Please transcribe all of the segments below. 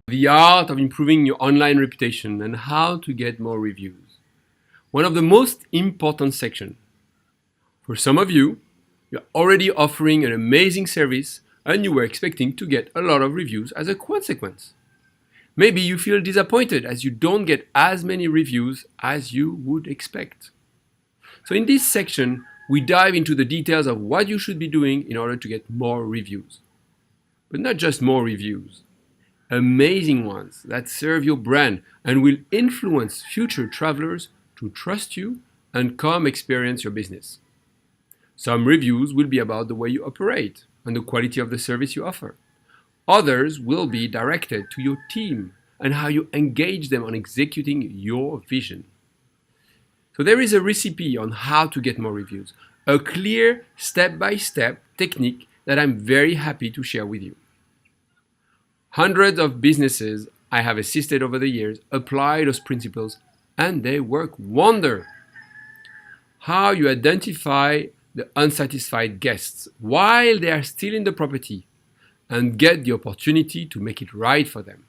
The art of improving your online reputation and how to get more reviews. One of the most important sections. For some of you, you're already offering an amazing service and you were expecting to get a lot of reviews as a consequence. Maybe you feel disappointed as you don't get as many reviews as you would expect. So in this section, we dive into the details of what you should be doing in order to get more reviews. But not just more reviews, amazing ones that serve your brand and will influence future travelers to trust you and come experience your business. Some reviews will be about the way you operate and the quality of the service you offer. Others will be directed to your team and how you engage them on executing your vision. So there is a recipe on how to get more reviews, a clear step-by-step technique that I'm very happy to share with you. Hundreds of businesses I have assisted over the years apply those principles and they work wonder. How you identify the unsatisfied guests while they are still in the property and get the opportunity to make it right for them.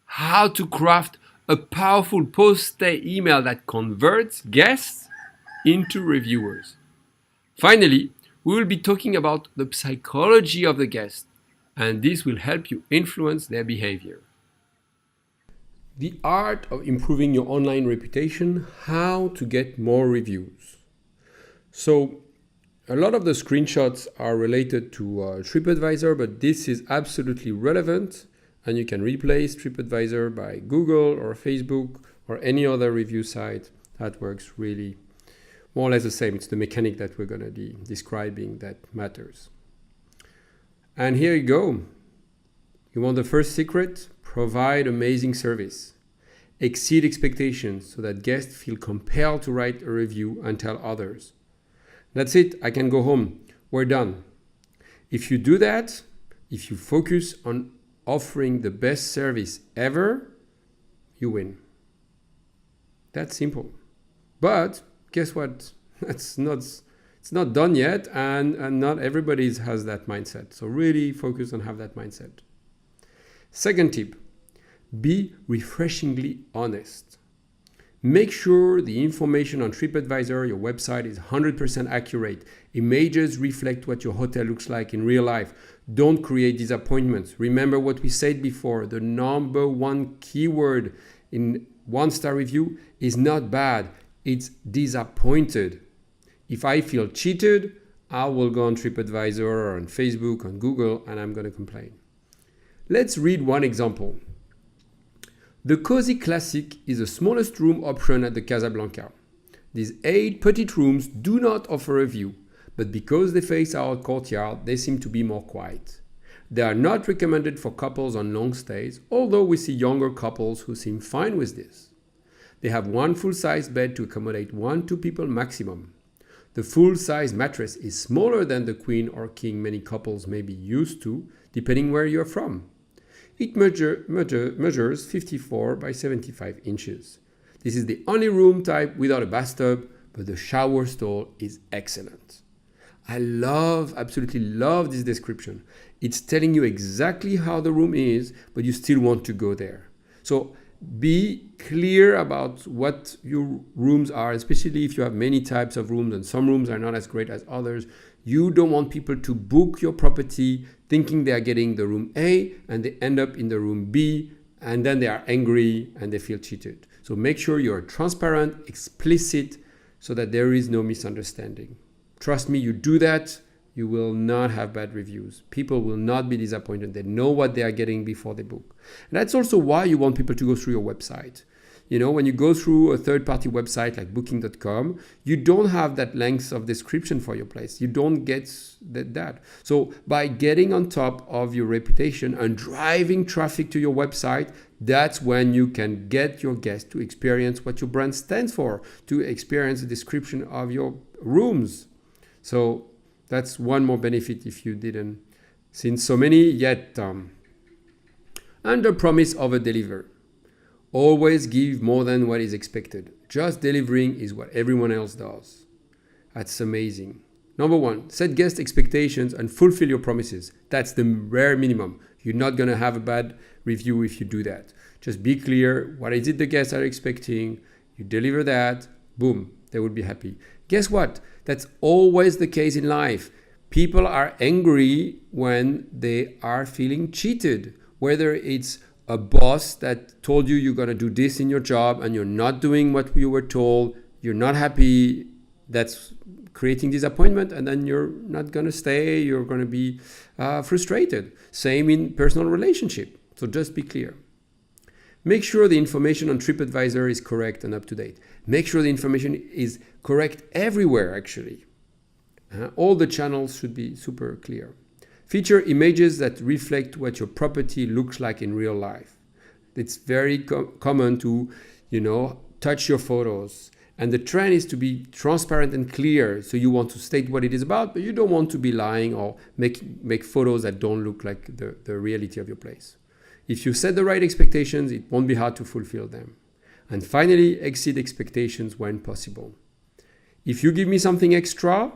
How to craft a powerful post-stay email that converts guests into reviewers. Finally, we will be talking about the psychology of the guest, and this will help you influence their behavior. The art of improving your online reputation, how to get more reviews. So a lot of the screenshots are related to TripAdvisor, but this is absolutely relevant and you can replace TripAdvisor by Google or Facebook or any other review site that works really more or less the same. It's the mechanic that we're going to be describing that matters. And here you go. You want the first secret? Provide amazing service. Exceed expectations so that guests feel compelled to write a review and tell others. That's it. I can go home. We're done. If you do that, if you focus on offering the best service ever, you win. That's simple. But guess what? It's not done yet, and not everybody has that mindset. So really focus on have that mindset. Second tip, be refreshingly honest. Make sure the information on TripAdvisor, your website, is 100% accurate. Images reflect what your hotel looks like in real life. Don't create disappointments. Remember what we said before, the number one keyword in one-star review is not bad, it's disappointed. If I feel cheated, I will go on TripAdvisor or on Facebook, on Google, and I'm going to complain. Let's read one example. The Cozy Classic is the smallest room option at the Casablanca. These 8 petite rooms do not offer a view, but because they face our courtyard, they seem to be more quiet. They are not recommended for couples on long stays, although we see younger couples who seem fine with this. They have one full-size bed to accommodate 1-2 people maximum. The full-size mattress is smaller than the queen or king many couples may be used to, depending where you're from. It measures 54 by 75 inches. This is the only room type without a bathtub, but the shower stall is excellent. I absolutely love this description. It's telling you exactly how the room is, but you still want to go there. So be clear about what your rooms are, especially if you have many types of rooms and some rooms are not as great as others. You don't want people to book your property thinking they are getting the room A and they end up in the room B and then they are angry and they feel cheated. So make sure you're transparent, explicit, so that there is no misunderstanding. Trust me, you do that, you will not have bad reviews. People will not be disappointed. They know what they are getting before they book. And that's also why you want people to go through your website. You know, when you go through a third-party website like booking.com, you don't have that length of description for your place. You don't get that. So by getting on top of your reputation and driving traffic to your website, that's when you can get your guests to experience what your brand stands for, to experience the description of your rooms. So that's one more benefit if you didn't seen so many yet. Under promise, over deliver. Always give more than what is expected. Just delivering is what everyone else does. That's amazing. Number 1, set guest expectations and fulfill your promises. That's the rare minimum. You're not going to have a bad review if you do that. Just be clear. What is it the guests are expecting? You deliver that, boom, they will be happy. Guess what? That's always the case in life. People are angry when they are feeling cheated, whether it's a boss that told you you're going to do this in your job and you're not doing what you were told, you're not happy, that's creating disappointment, and then you're not going to stay, you're going to be frustrated. Same in personal relationship. So just be clear. Make sure the information on TripAdvisor is correct and up to date. Make sure the information is correct everywhere, actually. All the channels should be super clear. Feature images that reflect what your property looks like in real life. It's very common to, touch your photos. And the trend is to be transparent and clear. So you want to state what it is about, but you don't want to be lying or make photos that don't look like the reality of your place. If you set the right expectations, it won't be hard to fulfill them. And finally, exceed expectations when possible. If you give me something extra,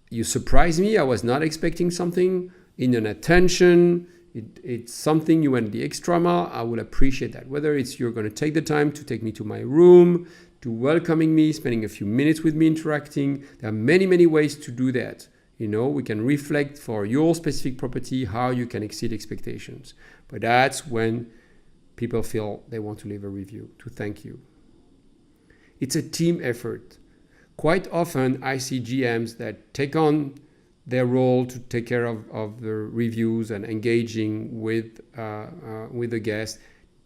you surprise me, I was not expecting something, in an attention, it's something you went the extra mile, I will appreciate that. Whether it's you're going to take the time to take me to my room, to welcoming me, spending a few minutes with me interacting. There are many, many ways to do that. We can reflect for your specific property how you can exceed expectations. But that's when people feel they want to leave a review to thank you. It's a team effort. Quite often I see GMs that take on their role to take care of the reviews and engaging with the guests.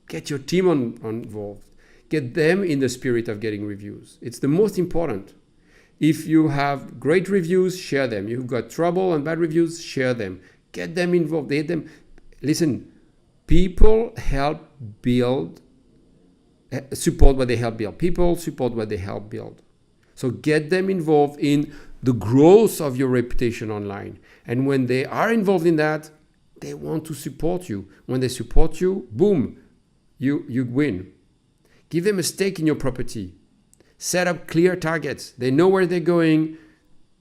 Get your team involved. Get them in the spirit of getting reviews. It's the most important. If you have great reviews, share them. You've got trouble and bad reviews, share them. Get them involved. Listen, people help build, support what they help build. People support what they help build. So get them involved in the growth of your reputation online. And when they are involved in that, they want to support you. When they support you, boom, you win. Give them a stake in your property. Set up clear targets. They know where they're going.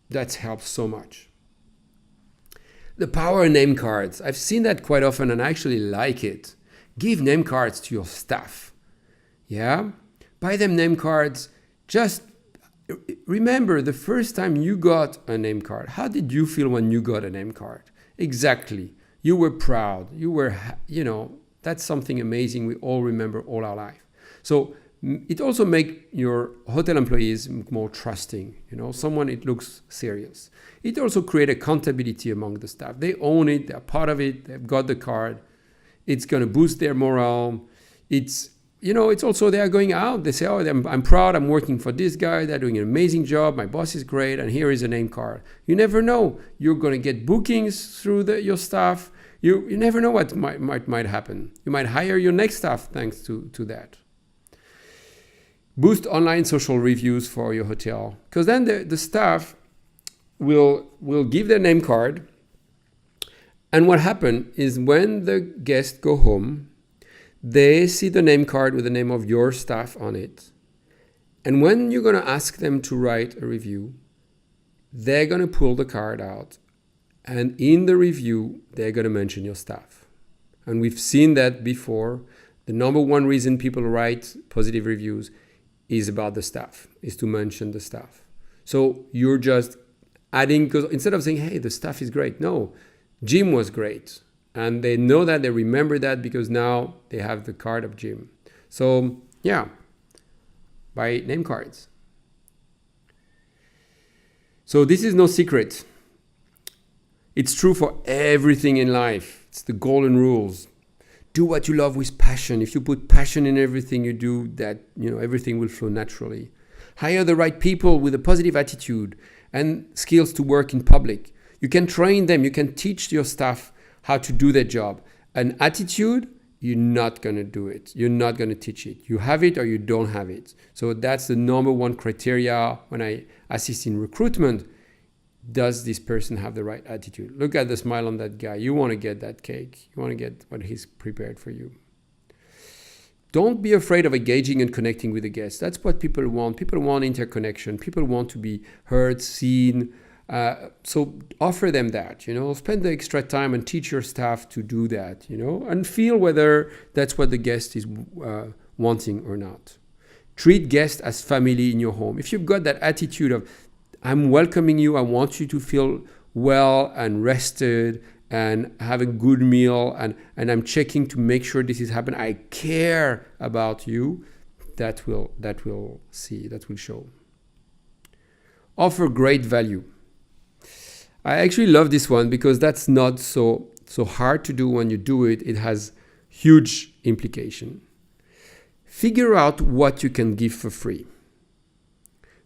That helps so much. The power of name cards. I've seen that quite often and I actually like it. Give name cards to your staff. Yeah? Buy them name cards. Just remember the first time you got a name card. How did you feel when you got a name card? Exactly. You were proud. You were, that's something amazing we all remember all our life. So it also makes your hotel employees more trusting. Someone, it looks serious. It also creates accountability among the staff. They own it. They're part of it. They've got the card. It's going to boost their morale. It's also they are going out. They say, oh, I'm proud. I'm working for this guy. They're doing an amazing job. My boss is great. And here is a name card. You never know. You're going to get bookings through your staff. You never know what might happen. You might hire your next staff thanks to that. Boost online social reviews for your hotel, because then the staff will give their name card. And what happens is when the guests go home, they see the name card with the name of your staff on it. And when you're going to ask them to write a review, they're going to pull the card out. And in the review, they're going to mention your staff. And we've seen that before. The number one reason people write positive reviews is about the staff, is to mention the staff. So you're just adding, because instead of saying, hey, the staff is great. No, Jim was great. And they know that, they remember that because now they have the card of Jim. So yeah, buy name cards. So this is no secret. It's true for everything in life. It's the golden rules. Do what you love with passion. If you put passion in everything you do, that everything will flow naturally. Hire the right people with a positive attitude and skills to work in public. You can train them. You can teach your staff how to do their job. An attitude, you're not going to do it. You're not going to teach it. You have it or you don't have it. So that's the number one criteria when I assist in recruitment. Does this person have the right attitude? Look at the smile on that guy. You want to get that cake. You want to get what he's prepared for you. Don't be afraid of engaging and connecting with the guests. That's what people want. People want interconnection. People want to be heard, seen, So offer them that, spend the extra time and teach your staff to do that, and feel whether that's what the guest is wanting or not. Treat guests as family in your home. If you've got that attitude of, I'm welcoming you, I want you to feel well and rested and have a good meal, and I'm checking to make sure this is happening, I care about you, that will show. Offer great value. I actually love this one because that's not so hard to do. When you do it, it has huge implication. Figure out what you can give for free.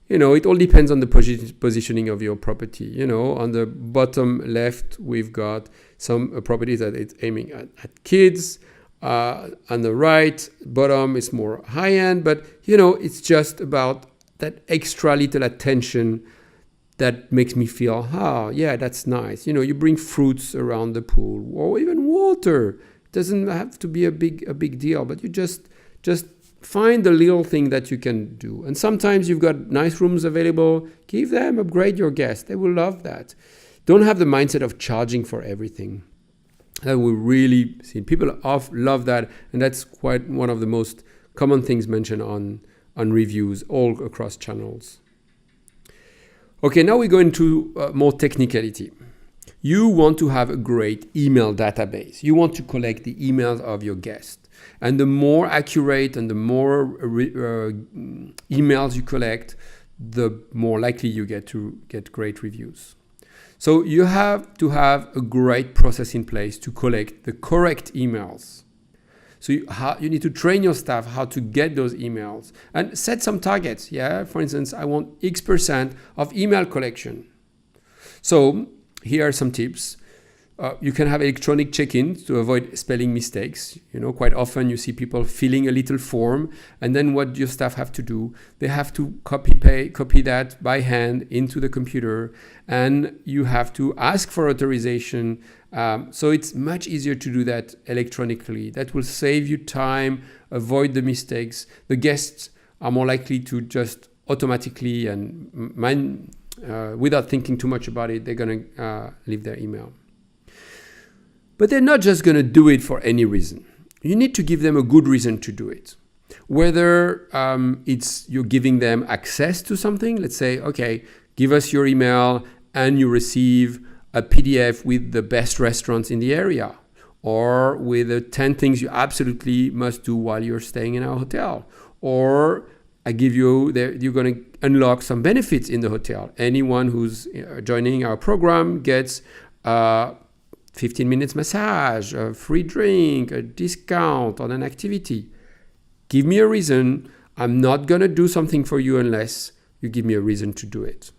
It all depends on the positioning of your property. On the bottom left, we've got some properties that it's aiming at kids. On the right bottom is more high end, but it's just about that extra little attention that makes me feel, yeah, that's nice. You bring fruits around the pool or even water. It doesn't have to be a big deal, but you just find the little thing that you can do. And sometimes you've got nice rooms available. Give them, upgrade your guests. They will love that. Don't have the mindset of charging for everything. That we really see. People love that, and that's quite one of the most common things mentioned on reviews all across channels. Okay, now we go into more technicality. You want to have a great email database. You want to collect the emails of your guests. And the more accurate and the more emails you collect, the more likely you get to get great reviews. So you have to have a great process in place to collect the correct emails. So you need to train your staff how to get those emails and set some targets. Yeah, for instance, I want X% of email collection. So here are some tips. You can have electronic check-ins to avoid spelling mistakes. Quite often you see people filling a little form, and then what your staff have to do, they have to copy that by hand into the computer, and you have to ask for authorization. So it's much easier to do that electronically. That will save you time, avoid the mistakes. The guests are more likely to just automatically and without thinking too much about it, they're going to leave their email. But they're not just going to do it for any reason. You need to give them a good reason to do it. Whether it's you're giving them access to something, let's say, okay, give us your email and you receive a PDF with the best restaurants in the area, or with the 10 things you absolutely must do while you're staying in our hotel, or I give you, you're going to unlock some benefits in the hotel. Anyone who's joining our program gets 15 minutes massage, a free drink, a discount on an activity. Give me a reason. I'm not going to do something for you unless you give me a reason to do it.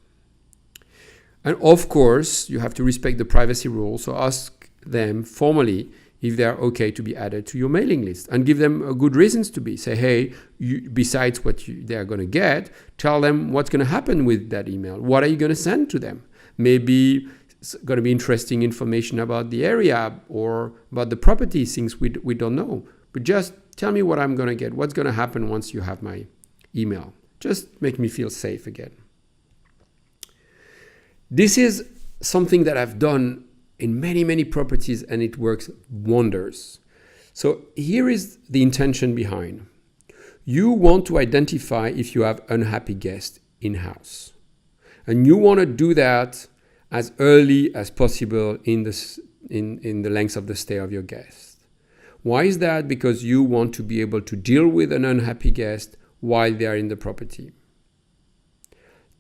And of course, you have to respect the privacy rules. So ask them formally if they're okay to be added to your mailing list, and give them good reasons to be. Say, hey, besides what they're going to get, tell them what's going to happen with that email. What are you going to send to them? Maybe it's going to be interesting information about the area or about the property, things we don't know. But just tell me what I'm going to get. What's going to happen once you have my email? Just make me feel safe again. This is something that I've done in many, many properties, and it works wonders. So here is the intention behind. You want to identify if you have unhappy guests in-house. And you want to do that as early as possible in the length of the stay of your guest. Why is that? Because you want to be able to deal with an unhappy guest while they are in the property.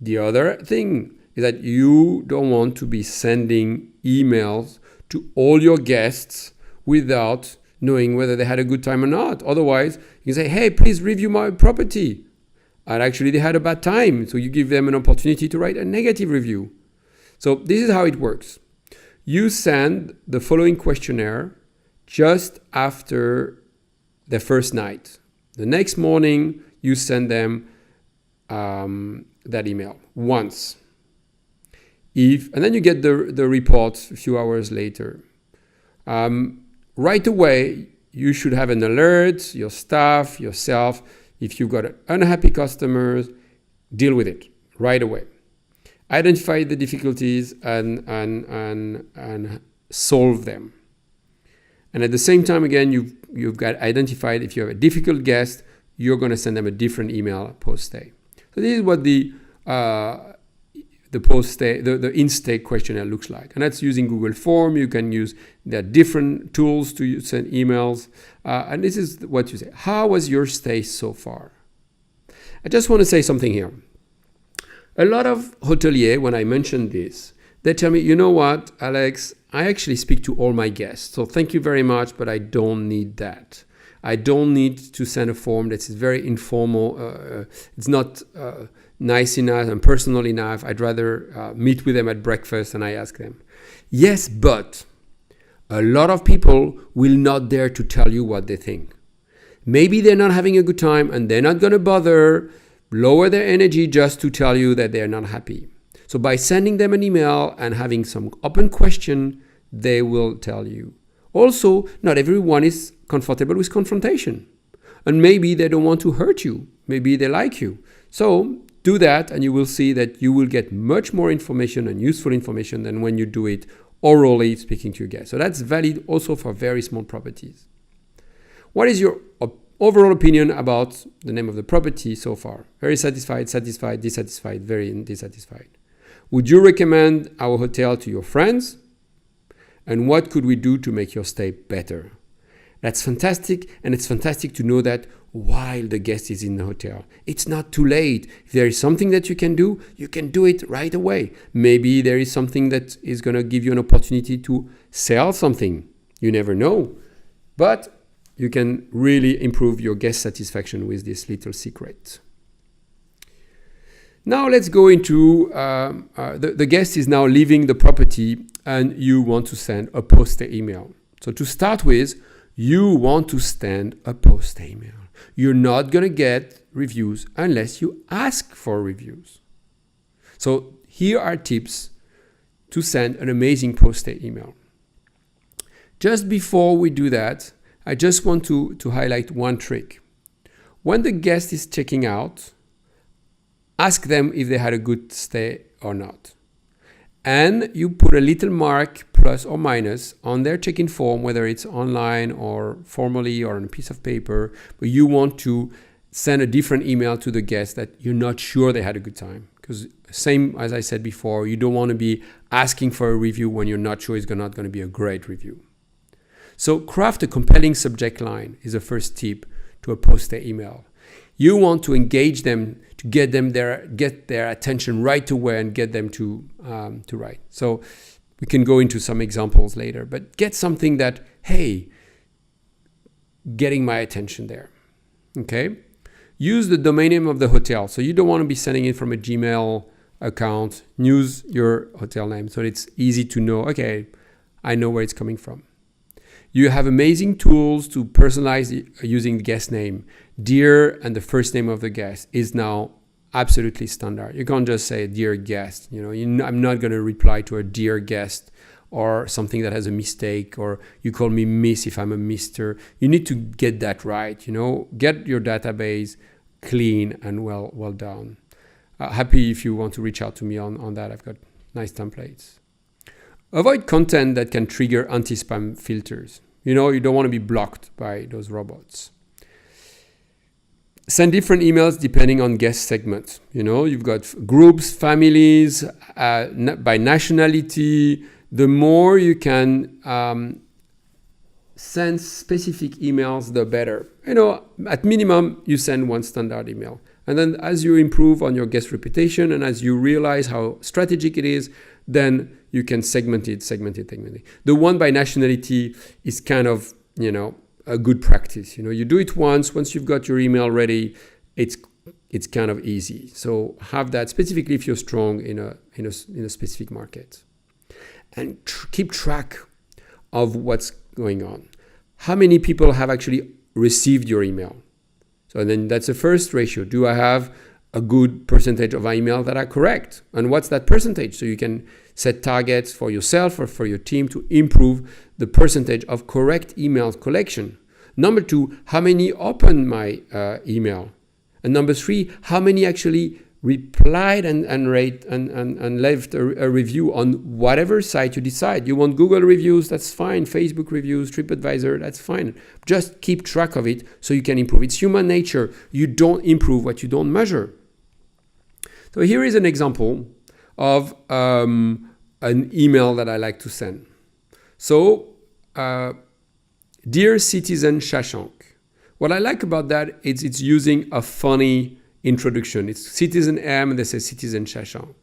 The other thing is that you don't want to be sending emails to all your guests without knowing whether they had a good time or not. Otherwise, you can say, hey, please review my property. And actually, they had a bad time. So you give them an opportunity to write a negative review. So this is how it works. You send the following questionnaire just after the first night. The next morning, you send them that email once. And then you get the report a few hours later. Right away, you should have an alert, your staff, yourself. If you've got unhappy customers, deal with it right away. identify the difficulties and solve them. And at the same time, again, you've got identified if you have a difficult guest, you're going to send them a different email post-stay. So this is what the post-stay, the in-stay questionnaire looks like. And that's using Google Form. You can use the different tools to send emails. And this is what you say. How was your stay so far? I just want to say something here. A lot of hoteliers, when I mention this, they tell me, you know what, Alex, I actually speak to all my guests. So thank you very much, but I don't need that. I don't need to send a form that is very informal. It's not nice enough and personal enough. I'd rather meet with them at breakfast and I ask them. Yes, but a lot of people will not dare to tell you what they think. Maybe they're not having a good time and they're not going to bother, lower their energy just to tell you that they're not happy. So by sending them an email and having some open question, they will tell you. Also, not everyone is comfortable with confrontation. And maybe they don't want to hurt you. Maybe they like you. So do that and you will see that you will get much more information and useful information than when you do it orally speaking to your guests. So that's valid also for very small properties. What is your overall opinion about the name of the property so far? Very satisfied, satisfied, dissatisfied, very dissatisfied. Would you recommend our hotel to your friends? And what could we do to make your stay better? That's fantastic, and it's fantastic to know that while the guest is in the hotel. It's not too late. If there is something that you can do it right away. Maybe there is something that is going to give you an opportunity to sell something. You never know. But you can really improve your guest satisfaction with this little secret. Now let's go into the guest is now leaving the property and you want to send a post-stay email. So to start with, you want to send a post-stay email. You're not going to get reviews unless you ask for reviews. So here are tips to send an amazing post-stay email. Just before we do that, I just want to highlight one trick. When the guest is checking out, ask them if they had a good stay or not. And you put a little mark, plus or minus, on their check-in form, whether it's online or formally or on a piece of paper, but you want to send a different email to the guest that you're not sure they had a good time. Because same as I said before, you don't want to be asking for a review when you're not sure it's not going to be a great review. So craft a compelling subject line is the first tip to a post-stay email. You want to engage them to get their attention right away and get them to write. So we can go into some examples later, but get something that, hey, getting my attention there. Okay? Use the domain name of the hotel. So you don't want to be sending it from a Gmail account. Use your hotel name so it's easy to know, okay, I know where it's coming from. You have amazing tools to personalize using the guest name. Dear and the first name of the guest is now absolutely standard. You can't just say dear guest. I'm not going to reply to a dear guest or something that has a mistake, or you call me miss if I'm a mister. You need to get that right. Get your database clean and well done. Happy if you want to reach out to me on that. I've got nice templates. Avoid content that can trigger anti-spam filters. You don't want to be blocked by those robots. Send different emails depending on guest segment. You've got groups, families, by nationality. The more you can send specific emails, the better. At minimum, you send one standard email. And then as you improve on your guest reputation and as you realize how strategic it is, then you can segment it. The one by nationality is kind of, a good practice. You do it once you've got your email ready, it's kind of easy. So have that specifically if you're strong in a specific market. And keep track of what's going on. How many people have actually received your email? So then that's the first ratio. Do I have a good percentage of email that are correct? And what's that percentage? So you can set targets for yourself or for your team to improve the percentage of correct email collection. Number 2, how many open my email? And number 3, how many actually replied and rate and left a review on whatever site you decide. You want Google reviews, that's fine. Facebook reviews, TripAdvisor, that's fine. Just keep track of it so you can improve. It's human nature. You don't improve what you don't measure. So here is an example of an email that I like to send. So, Dear Citizen Shashank. What I like about that is it's using a funny introduction. It's Citizen M and they say Citizen Shashank.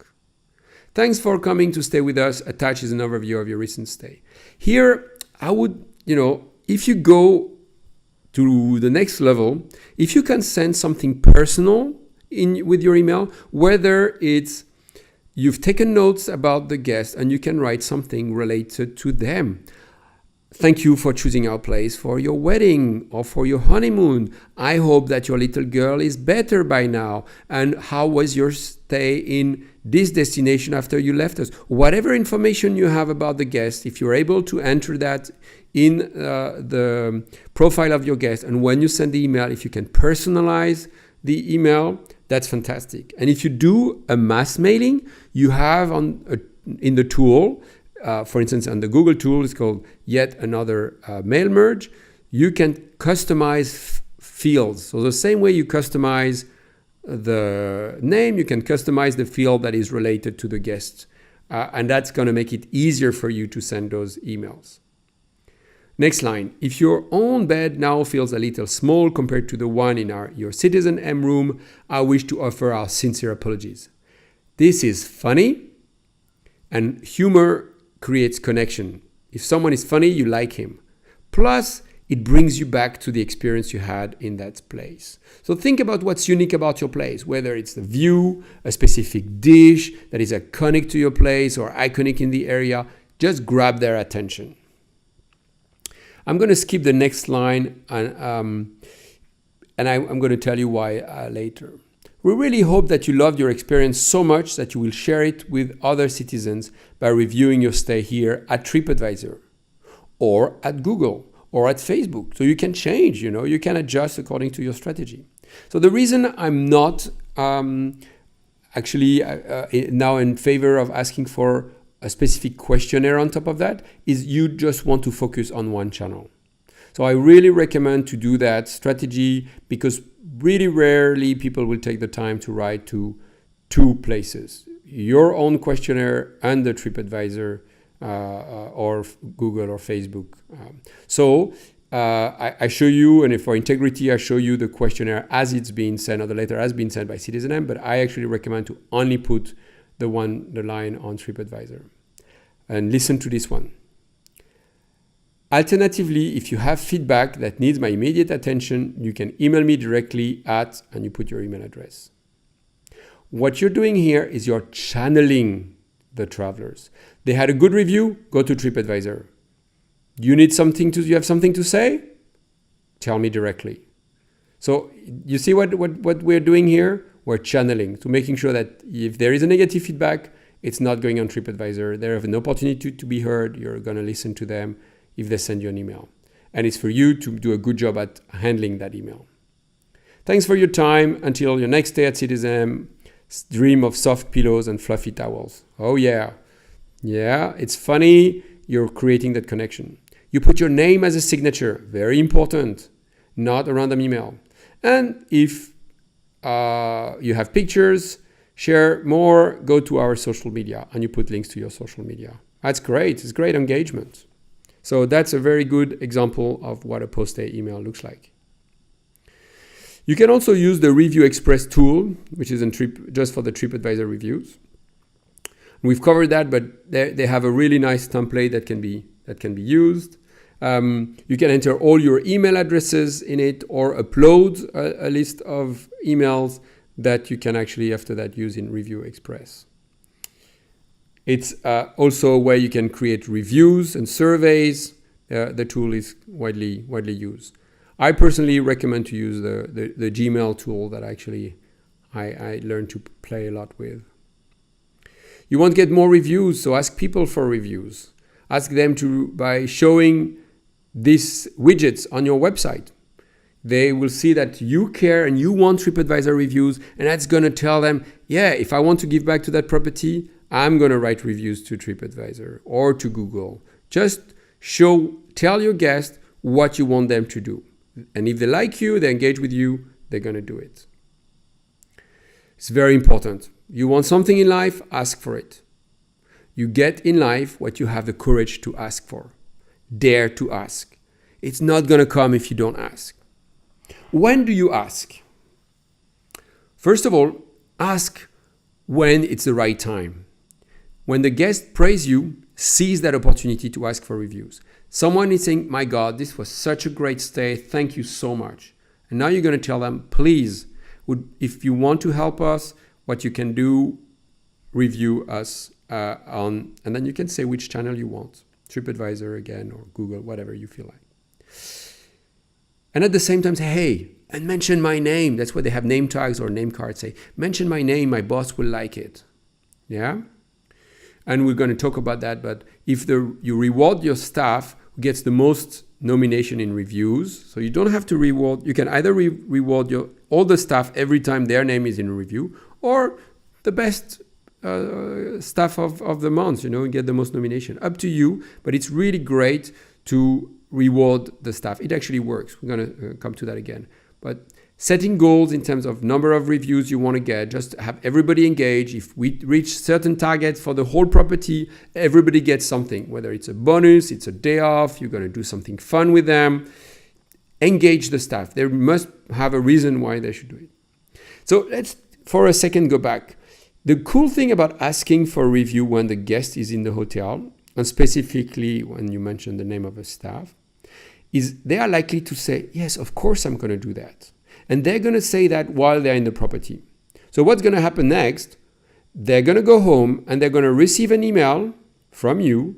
Thanks for coming to stay with us. Attached is an overview of your recent stay. Here, I would, if you go to the next level, if you can send something personal with your email, whether it's you've taken notes about the guest and you can write something related to them. Thank you for choosing our place for your wedding or for your honeymoon. I hope that your little girl is better by now. And how was your stay in this destination after you left us? Whatever information you have about the guest, if you're able to enter that in the profile of your guest, and when you send the email, if you can personalize the email, that's fantastic. And if you do a mass mailing, you have in the tool, for instance, on the Google tool, it's called Yet Another Mail Merge. You can customize fields. So the same way you customize the name, you can customize the field that is related to the guest. And that's going to make it easier for you to send those emails. Next line. If your own bed now feels a little small compared to the one in your Citizen M room, I wish to offer our sincere apologies. This is funny, and humor creates connection. If someone is funny, you like him. Plus, it brings you back to the experience you had in that place. So think about what's unique about your place, whether it's the view, a specific dish that is iconic to your place or iconic in the area. Just grab their attention. I'm going to skip the next line and I'm going to tell you why later. We really hope that you loved your experience so much that you will share it with other citizens by reviewing your stay here at TripAdvisor or at Google or at Facebook. So you can change, you can adjust according to your strategy. So the reason I'm not actually now in favor of asking for a specific questionnaire on top of that is you just want to focus on one channel. So I really recommend to do that strategy because really rarely people will take the time to write to two places, your own questionnaire and the TripAdvisor or Google or Facebook. I show you, and for integrity, I show you the questionnaire as it's being sent or the letter has been sent by Citizen M, but I actually recommend to only put the line on TripAdvisor. And listen to this one. Alternatively, if you have feedback that needs my immediate attention, you can email me directly and you put your email address. What you're doing here is you're channeling the travelers. They had a good review, go to TripAdvisor. You have something to say? Tell me directly. So you see what we're doing here? We're channeling to making sure that if there is a negative feedback, it's not going on TripAdvisor. They have an opportunity to be heard. You're going to listen to them if they send you an email. And it's for you to do a good job at handling that email. Thanks for your time. Until your next day at Citizen, dream of soft pillows and fluffy towels. Oh yeah. Yeah, it's funny. You're creating that connection. You put your name as a signature. Very important. Not a random email. And if you have pictures, share more, go to our social media and you put links to your social media. That's great. It's great engagement. So that's a very good example of what a post-stay email looks like. You can also use the Review Express tool, which is just for the TripAdvisor reviews. We've covered that, but they have a really nice template that can be used. You can enter all your email addresses in it or upload a list of emails that you can actually after that use in Review Express. It's also where you can create reviews and surveys. The tool is widely used. I personally recommend to use the Gmail tool that actually I learned to play a lot with. You want to get more reviews, so ask people for reviews. Ask them by showing these widgets on your website. They will see that you care and you want TripAdvisor reviews, and that's going to tell them, yeah, if I want to give back to that property, I'm going to write reviews to TripAdvisor or to Google. Just tell your guests what you want them to do. And if they like you, they engage with you, they're going to do it. It's very important. You want something in life, ask for it. You get in life what you have the courage to ask for. Dare to ask. It's not going to come if you don't ask. When do you ask? First of all, ask when it's the right time. When the guest praise you, seize that opportunity to ask for reviews. Someone is saying, my God, this was such a great stay. Thank you so much. And now you're going to tell them, please, if you want to help us, what you can do, review us and then you can say which channel you want. TripAdvisor again, or Google, whatever you feel like. And at the same time say, hey, and mention my name. That's why they have name tags or name cards. Say, mention my name, my boss will like it. Yeah? And we're going to talk about that. But if you reward your staff who gets the most nomination in reviews, so you don't have to reward, you can either reward all the staff every time their name is in a review, or the best staff of the month, get the most nomination. Up to you, but it's really great to reward the staff. It actually works. We're going to come to that again. But setting goals in terms of number of reviews you want to get, just have everybody engage. If we reach certain targets for the whole property, everybody gets something, whether it's a bonus, it's a day off, you're going to do something fun with them. Engage the staff. They must have a reason why they should do it. So let's, for a second, go back. The cool thing about asking for a review when the guest is in the hotel, and specifically when you mention the name of a staff, is they are likely to say, yes, of course I'm going to do that. And they're going to say that while they're in the property. So what's going to happen next? They're going to go home and they're going to receive an email from you.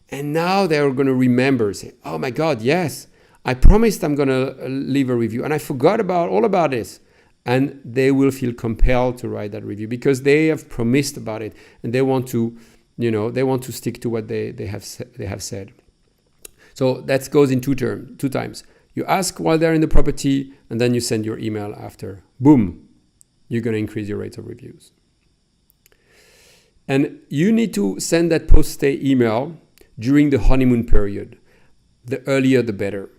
And now they're going to remember, say, oh my God, yes, I promised I'm going to leave a review and I forgot all about this. And they will feel compelled to write that review because they have promised about it and they want to, they want to stick to what they have said. So that goes in two times. You ask while they're in the property, and then you send your email after. Boom, you're going to increase your rate of reviews. And you need to send that post-stay email during the honeymoon period. The earlier, the better.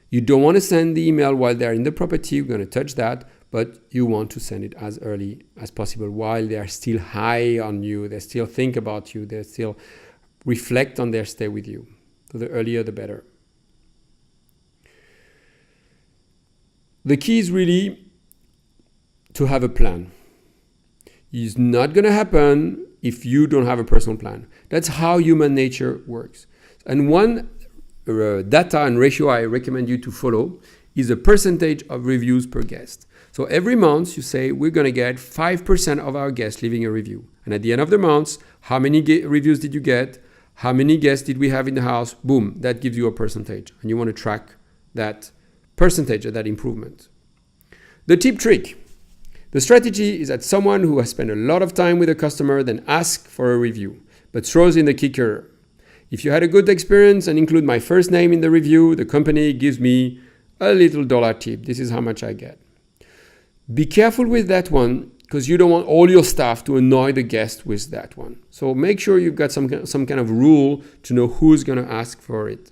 You don't want to send the email while they're in the property. We're going to touch that, but you want to send it as early as possible while they're still high on you. They still think about you. They still reflect on their stay with you. So the earlier, the better. The key is really to have a plan. It's not going to happen if you don't have a personal plan. That's how human nature works. And one data and ratio I recommend you to follow is the percentage of reviews per guest. So every month you say, we're going to get 5% of our guests leaving a review. And at the end of the month, how many reviews did you get? How many guests did we have in the house? Boom, that gives you a percentage. And you want to track that percentage of that improvement. The tip trick. The strategy is that someone who has spent a lot of time with a customer then asks for a review, but throws in the kicker. If you had a good experience and include my first name in the review, the company gives me a little dollar tip. This is how much I get. Be careful with that one because you don't want all your staff to annoy the guest with that one. So make sure you've got some kind of rule to know who's going to ask for it.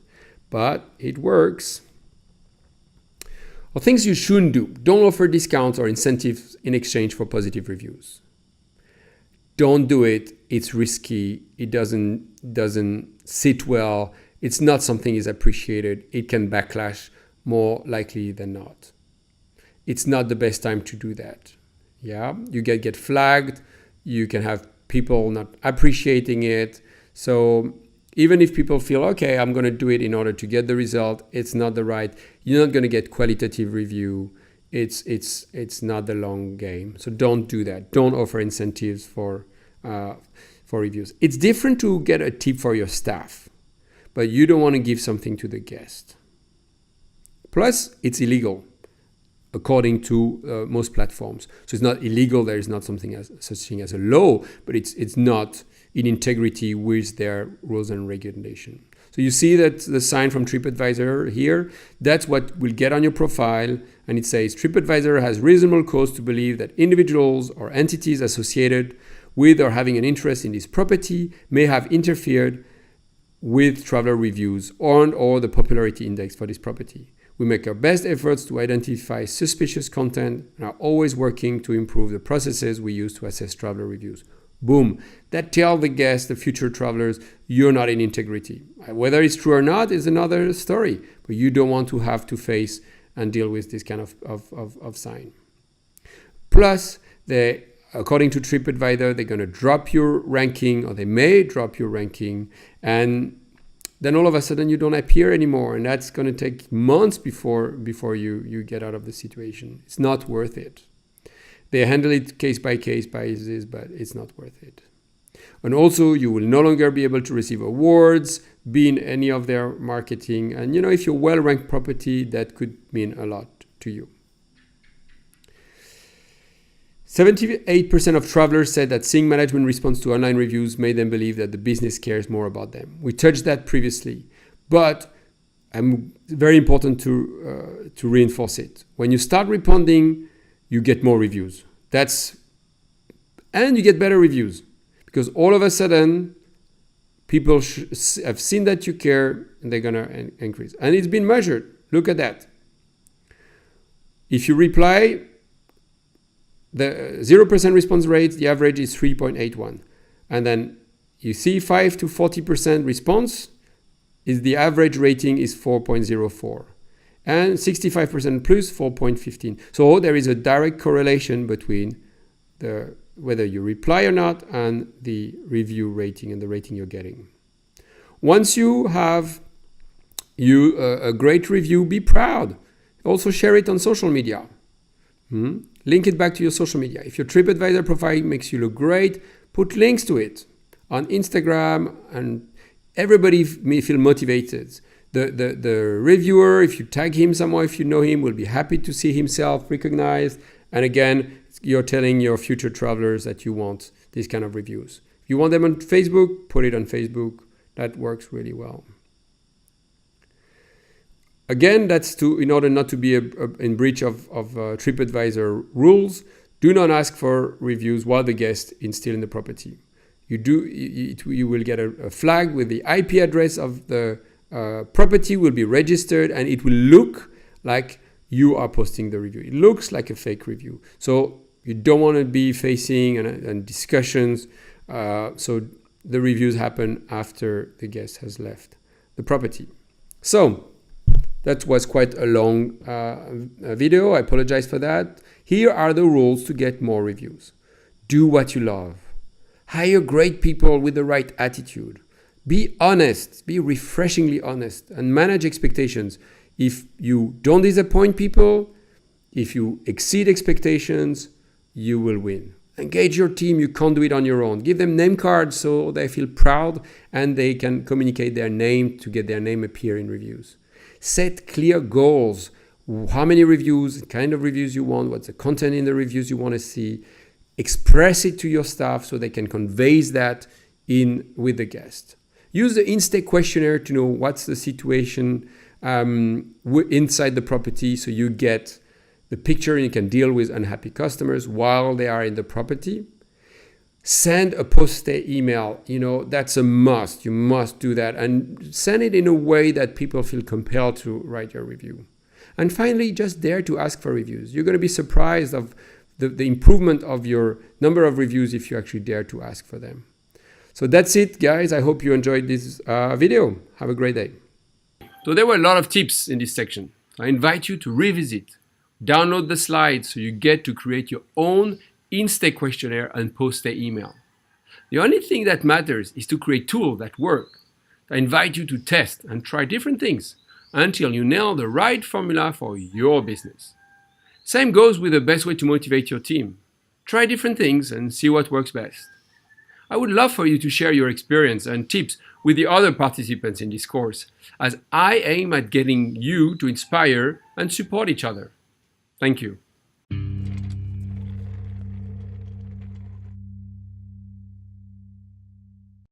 But it works. Or things you shouldn't do. Don't offer discounts or incentives in exchange for positive reviews. Don't do it. It's risky. It doesn't sit well. It's not something is appreciated. It can backlash more likely than not. It's not the best time to do that. Yeah, you get flagged. You can have people not appreciating it. So even if people feel, okay, I'm going to do it in order to get the result, it's not the right. You're not going to get qualitative review. It's not the long game. So don't do that. Don't offer incentives for reviews. It's different to get a tip for your staff, but you don't want to give something to the guest. Plus, it's illegal according to most platforms. So it's not illegal. There is not such thing as a law, but it's not in integrity with their rules and regulations. So you see that the sign from TripAdvisor here, that's what will get on your profile. And it says TripAdvisor has reasonable cause to believe that individuals or entities associated with or having an interest in this property may have interfered with traveler reviews or the popularity index for this property. We make our best efforts to identify suspicious content and are always working to improve the processes we use to assess traveler reviews. Boom. That tells the guests, the future travelers, you're not in integrity. Whether it's true or not is another story, but you don't want to have to face and deal with this kind of sign. Plus, according to TripAdvisor, they're going to drop your ranking, or they may drop your ranking, and then all of a sudden you don't appear anymore, and that's going to take months before you get out of the situation. It's not worth it. They handle it case by case basis, but it's not worth it. And also, you will no longer be able to receive awards, be in any of their marketing. And if you're well-ranked property, that could mean a lot to you. 78% of travelers said that seeing management response to online reviews made them believe that the business cares more about them. We touched that previously, but very important to reinforce it. When you start responding, you get more reviews. And you get better reviews, because all of a sudden people have seen that you care, and they're gonna increase. And it's been measured. Look at that. If you reply, the 0% response rate, the average is 3.81. And then you see 5 to 40% response, the average rating is 4.04. And 65% plus 4.15. So there is a direct correlation between whether you reply or not and the review rating and the rating you're getting. Once you have a great review, be proud. Also share it on social media. Link it back to your social media. If your TripAdvisor profile makes you look great, put links to it on Instagram, and everybody may feel motivated. The reviewer, if you tag him somewhere, if you know him, will be happy to see himself recognized. And again, you're telling your future travelers that you want these kind of reviews. If you want them on Facebook, put it on Facebook. That works really well. Again, that's in order not to be in breach of TripAdvisor rules. Do not ask for reviews while the guest is still in the property. You will get a flag with the IP address of the property will be registered, and it will look like you are posting the review. It looks like a fake review. So you don't want to be facing and discussions. So the reviews happen after the guest has left the property. So that was quite a long video. I apologize for that. Here are the rules to get more reviews. Do what you love. Hire great people with the right attitude. Be honest, be refreshingly honest, and manage expectations. If you don't disappoint people, if you exceed expectations, you will win. Engage your team. You can't do it on your own. Give them name cards so they feel proud and they can communicate their name to get their name appear in reviews. Set clear goals. How many reviews, the kind of reviews you want, what's the content in the reviews you want to see. Express it to your staff so they can convey that in with the guest. Use the InStay questionnaire to know what's the situation inside the property, so you get the picture and you can deal with unhappy customers while they are in the property. Send a post-stay email. That's a must. You must do that, and send it in a way that people feel compelled to write your review. And finally, just dare to ask for reviews. You're going to be surprised of the improvement of your number of reviews if you actually dare to ask for them. So that's it, guys. I hope you enjoyed this video. Have a great day. So there were a lot of tips in this section. I invite you to revisit, download the slides so you get to create your own InStay questionnaire and post-stay email. The only thing that matters is to create tools that work. I invite you to test and try different things until you nail the right formula for your business. Same goes with the best way to motivate your team. Try different things and see what works best. I would love for you to share your experience and tips with the other participants in this course, as I aim at getting you to inspire and support each other. Thank you.